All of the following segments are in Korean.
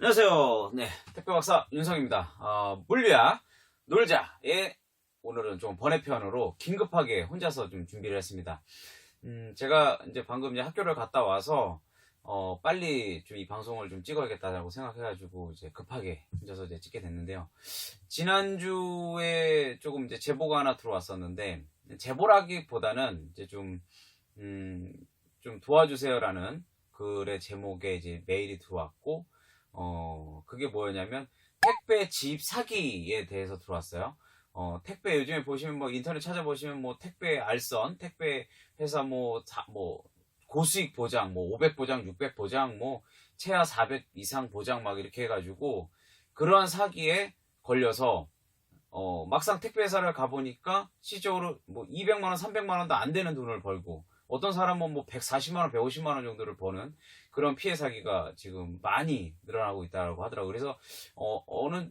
안녕하세요. 네, 택배박사 윤성입니다. 물리학 놀자의 오늘은 좀 번외편으로 긴급하게 혼자서 좀 준비를 했습니다. 제가 이제 방금 이제 학교를 갔다 와서 빨리 좀 이 방송을 좀 찍어야겠다라고 생각해가지고 이제 급하게 혼자서 이제 찍게 됐는데요. 지난주에 조금 이제 제보가 하나 들어왔었는데, 제보라기보다는 이제 음, 좀 도와주세요라는 글의 제목에 이제 메일이 들어왔고, 그게 뭐였냐면, 택배 지입 사기에 대해서 들어왔어요. 택배 요즘에 보시면 뭐 인터넷 찾아보시면 뭐 택배 알선, 택배 회사 뭐 고수익 보장, 뭐 500 보장, 600 보장, 뭐 최하 400 이상 보장 막 이렇게 해가지고 그러한 사기에 걸려서 막상 택배회사를 가보니까 시적으로 뭐 200만원, 300만원도 안 되는 돈을 벌고 어떤 사람은 뭐 140만원, 150만원 정도를 버는 그런 피해 사기가 지금 많이 늘어나고 있다고 하더라고요. 그래서,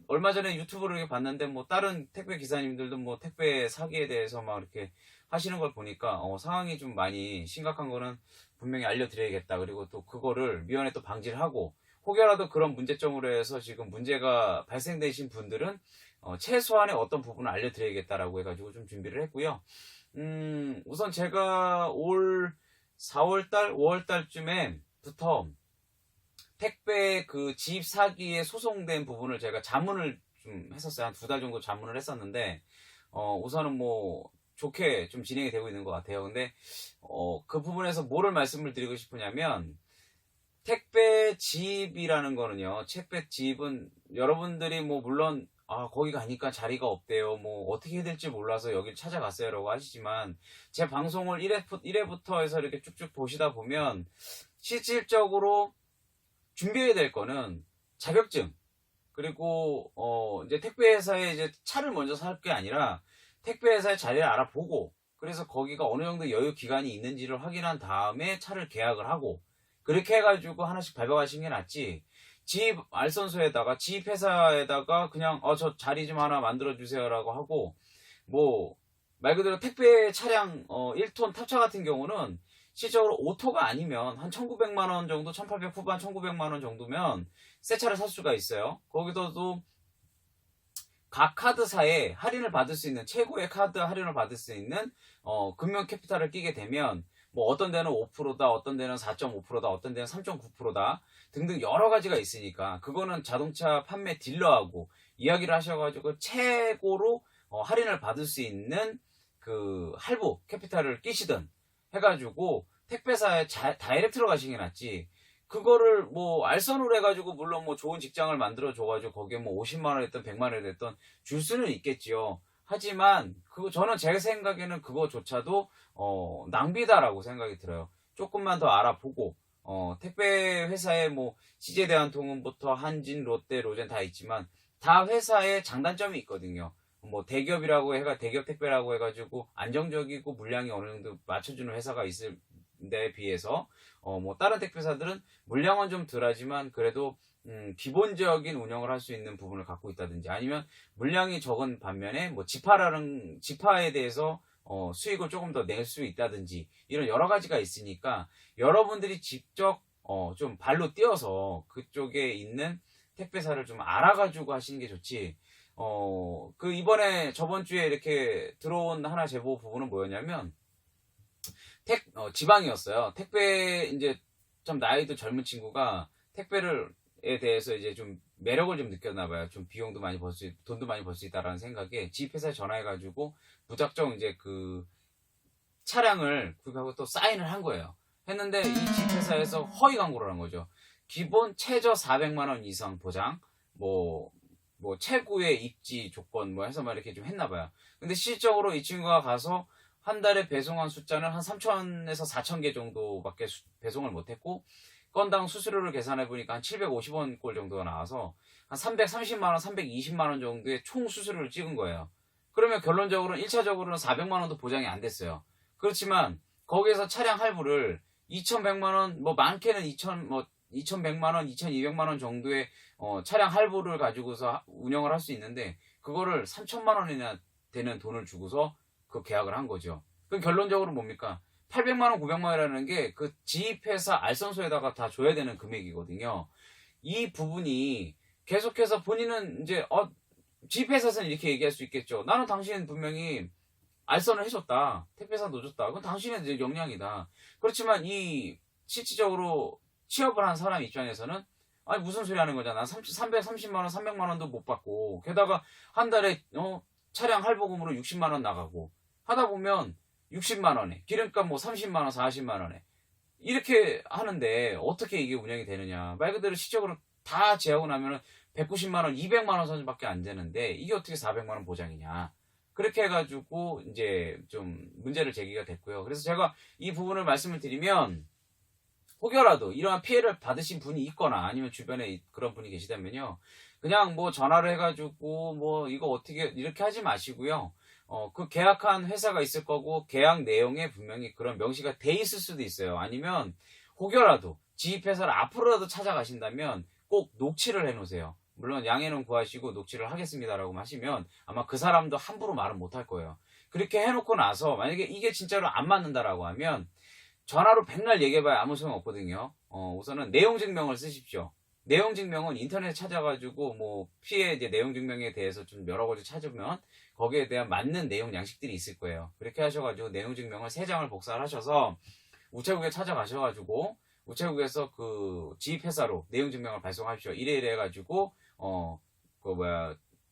얼마 전에 유튜브를 이렇게 봤는데 뭐 다른 택배 기사님들도 뭐 택배 사기에 대해서 막 이렇게 하시는 걸 보니까, 상황이 좀 많이 심각한 거는 분명히 알려드려야겠다. 그리고 또 그거를 미연에 또 방지를 하고 혹여라도 그런 문제점으로 해서 지금 문제가 발생되신 분들은 최소한의 어떤 부분을 알려드려야겠다라고 해가지고 좀 준비를 했고요. 우선 제가 올 4월달, 5월달쯤에부터 택배 그 지입 사기에 소송된 부분을 제가 자문을 좀 했었어요. 한 2달 정도 자문을 했었는데, 우선은 뭐, 좋게 좀 진행이 되고 있는 것 같아요. 근데, 그 부분에서 뭐를 말씀을 드리고 싶으냐면, 택배 지입이라는 거는요, 택배 지입은 여러분들이 뭐, 물론, 거기 가니까 자리가 없대요. 뭐, 어떻게 해야 될지 몰라서 여길 찾아갔어요. 라고 하시지만, 제 방송을 1회부터 해서 이렇게 쭉쭉 보시다 보면, 실질적으로 준비해야 될 거는 자격증, 그리고, 이제 택배회사에 이제 차를 먼저 살 게 아니라, 택배회사의 자리를 알아보고, 그래서 거기가 어느 정도 여유 기간이 있는지를 확인한 다음에 차를 계약을 하고, 그렇게 해가지고 하나씩 밟아가시는 게 낫지. 지입 알선소에다가 지입 회사에다가 그냥 저 자리 좀 하나 만들어 주세요라고 하고 뭐 말 그대로 택배 차량 1톤 탑차 같은 경우는 실적으로 오토가 아니면 한 1900만 원 정도, 1800 후반 1900만 원 정도면 새 차를 살 수가 있어요. 거기서도 각 카드사에 할인을 받을 수 있는 최고의 카드 할인을 받을 수 있는 금융 캐피탈을 끼게 되면 뭐 어떤 데는 5%다, 어떤 데는 4.5%다, 어떤 데는 3.9%다 등등 여러 가지가 있으니까 그거는 자동차 판매 딜러하고 이야기를 하셔가지고 최고로 할인을 받을 수 있는 그 할부 캐피탈을 끼시든 해가지고 택배사에 다이렉트로 가시는 게 낫지. 그거를 뭐 알선으로 해가지고 물론 뭐 좋은 직장을 만들어 줘가지고 거기에 뭐 50만 원 됐든 100만 원이 됐든 줄 수는 있겠지요. 하지만 그거 저는 제 생각에는 그거조차도 낭비다라고 생각이 들어요. 조금만 더 알아보고 택배 회사에 뭐 CJ 대한통운부터 한진, 롯데, 로젠 다 있지만 다 회사에 장단점이 있거든요. 뭐 대기업이라고 해가 대기업 택배라고 해가지고 안정적이고 물량이 어느 정도 맞춰주는 회사가 있을 데 비해서 뭐 다른 택배사들은 물량은 좀 덜하지만 그래도 기본적인 운영을 할 수 있는 부분을 갖고 있다든지 아니면 물량이 적은 반면에 뭐 지파에 대해서 수익을 조금 더 낼 수 있다든지 이런 여러 가지가 있으니까 여러분들이 직접 좀 발로 뛰어서 그쪽에 있는 택배사를 좀 알아가지고 하시는 게 좋지. 그 이번에 저번 주에 이렇게 들어온 하나 제보 부분은 뭐였냐면 지방이었어요. 택배, 이제, 좀 나이도 젊은 친구가 택배에 대해서 이제 좀 매력을 좀 느꼈나봐요. 좀 비용도 많이 돈도 많이 벌 수 있다라는 생각에 지입회사에 전화해가지고 무작정 이제 그 차량을 구입하고 또 사인을 한 거예요. 했는데 이 지입회사에서 허위 광고를 한 거죠. 기본 최저 400만원 이상 보장, 뭐 최고의 입지 조건 뭐 해서 막 이렇게 좀 했나봐요. 근데 실적으로 이 친구가 가서 한 달에 배송한 숫자는 한 3천에서 4천 개 정도밖에 배송을 못했고 건당 수수료를 계산해 보니까 한 750원 꼴 정도가 나와서 한 330만 원, 320만 원 정도의 총 수수료를 찍은 거예요. 그러면 결론적으로는 1차적으로는 400만 원도 보장이 안 됐어요. 그렇지만 거기에서 차량 할부를 2,100만 원, 뭐 많게는 2,100만 원, 2,200만 원 정도의 차량 할부를 가지고서 운영을 할 수 있는데 그거를 3천만 원이나 되는 돈을 주고서 그 계약을 한 거죠. 그럼 결론적으로 뭡니까? 800만 원, 900만 원이라는 게 그 지입회사 알선소에다가 다 줘야 되는 금액이거든요. 이 부분이 계속해서 본인은 이제 지폐사에서는 이렇게 얘기할 수 있겠죠. 나는 당신 분명히 알선을 해줬다. 택배사 넣어줬다. 그건 당신의 이제 역량이다. 그렇지만 이 실질적으로 취업을 한 사람 입장에서는 아니 무슨 소리 하는 거잖아. 난 330만 원, 300만 원도 못 받고 게다가 한 달에 차량 할부금으로 60만 원 나가고 하다 보면 60만 원에 기름값 뭐 30만 원, 40만 원에 이렇게 하는데 어떻게 이게 운영이 되느냐. 말 그대로 실적으로 다 제하고 나면은 190만 원, 200만 원 선밖에 안 되는데 이게 어떻게 400만 원 보장이냐. 그렇게 해가지고 이제 좀 문제를 제기가 됐고요. 그래서 제가 이 부분을 말씀을 드리면 혹여라도 이러한 피해를 받으신 분이 있거나 아니면 주변에 그런 분이 계시다면요. 그냥 뭐 전화를 해가지고 뭐 이거 어떻게 이렇게 하지 마시고요. 그 계약한 회사가 있을 거고 계약 내용에 분명히 그런 명시가 돼 있을 수도 있어요. 아니면 혹여라도 지입회사를 앞으로라도 찾아가신다면 꼭 녹취를 해놓으세요. 물론 양해는 구하시고 녹취를 하겠습니다라고 하시면 아마 그 사람도 함부로 말은 못할 거예요. 그렇게 해놓고 나서 만약에 이게 진짜로 안 맞는다라고 하면 전화로 백날 얘기해봐야 아무 소용 없거든요. 우선은 내용 증명을 쓰십시오. 내용 증명은 인터넷에 찾아가지고 뭐 피해 이제 내용 증명에 대해서 좀 여러 가지 찾으면 거기에 대한 맞는 내용 양식들이 있을 거예요. 그렇게 하셔가지고 내용 증명을 3장을 복사를 하셔서 우체국에 찾아가셔가지고 우체국에서 그 지입회사로 내용 증명을 발송하십시오. 이래 해가지고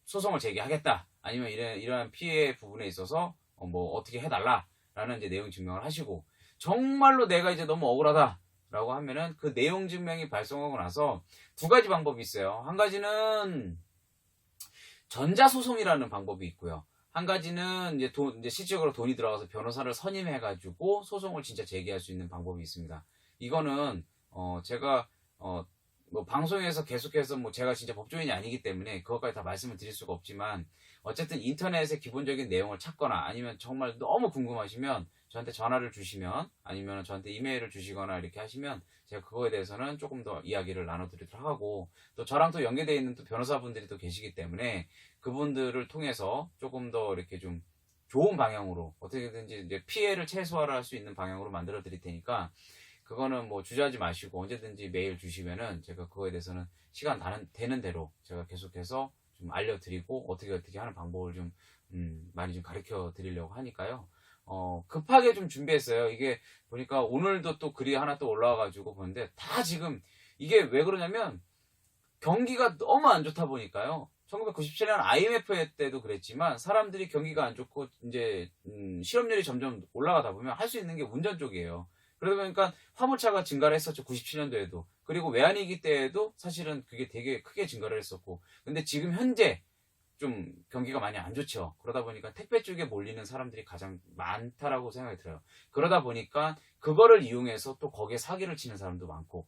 소송을 제기하겠다. 아니면 이러한 피해 부분에 있어서 뭐 어떻게 해달라라는 이제 내용 증명을 하시고 정말로 내가 이제 너무 억울하다. 라고 하면은 그 내용 증명이 발송하고 나서 2가지 방법이 있어요. 한 가지는 전자소송이라는 방법이 있고요. 한 가지는 이제 실질적으로 돈이 들어가서 변호사를 선임해가지고 소송을 진짜 제기할 수 있는 방법이 있습니다. 이거는, 제가, 뭐 방송에서 계속해서 뭐 제가 진짜 법조인이 아니기 때문에 그것까지 다 말씀을 드릴 수가 없지만 어쨌든 인터넷에 기본적인 내용을 찾거나 아니면 정말 너무 궁금하시면 저한테 전화를 주시면 아니면 저한테 이메일을 주시거나 이렇게 하시면 제가 그거에 대해서는 조금 더 이야기를 나눠드리도록 하고 또 저랑 또 연계되어 있는 또 변호사분들이 또 계시기 때문에 그분들을 통해서 조금 더 이렇게 좀 좋은 방향으로 어떻게든지 이제 피해를 최소화할 수 있는 방향으로 만들어 드릴 테니까 그거는 뭐 주저하지 마시고 언제든지 메일 주시면은 제가 그거에 대해서는 시간 되는 대로 제가 계속해서 좀 알려드리고 어떻게 하는 방법을 좀 많이 좀 가르쳐 드리려고 하니까요. 급하게 좀 준비했어요. 이게 보니까 오늘도 또 글이 하나 또 올라와가지고 보는데 다 지금 이게 왜 그러냐면 경기가 너무 안 좋다 보니까요. 1997년 IMF 때도 그랬지만 사람들이 경기가 안 좋고 이제 실업률이 점점 올라가다 보면 할 수 있는 게 운전 쪽이에요. 그러다 보니까 화물차가 증가를 했었죠. 97년도에도. 그리고 외환위기 때에도 사실은 그게 되게 크게 증가를 했었고. 근데 지금 현재 좀 경기가 많이 안 좋죠. 그러다 보니까 택배 쪽에 몰리는 사람들이 가장 많다라고 생각이 들어요. 그러다 보니까 그거를 이용해서 또 거기에 사기를 치는 사람도 많고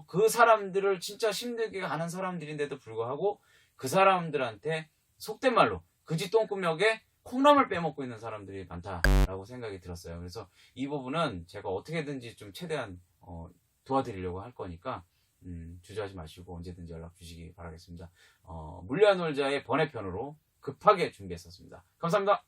그 사람들을 진짜 힘들게 하는 사람들인데도 불구하고 그 사람들한테 속된 말로 그지 똥꾸역에 콩나물 빼먹고 있는 사람들이 많다라고 생각이 들었어요. 그래서 이 부분은 제가 어떻게든지 좀 최대한 도와드리려고 할 거니까 주저하지 마시고 언제든지 연락 주시기 바라겠습니다. 물리학 놀자의 번외편으로 급하게 준비했었습니다. 감사합니다.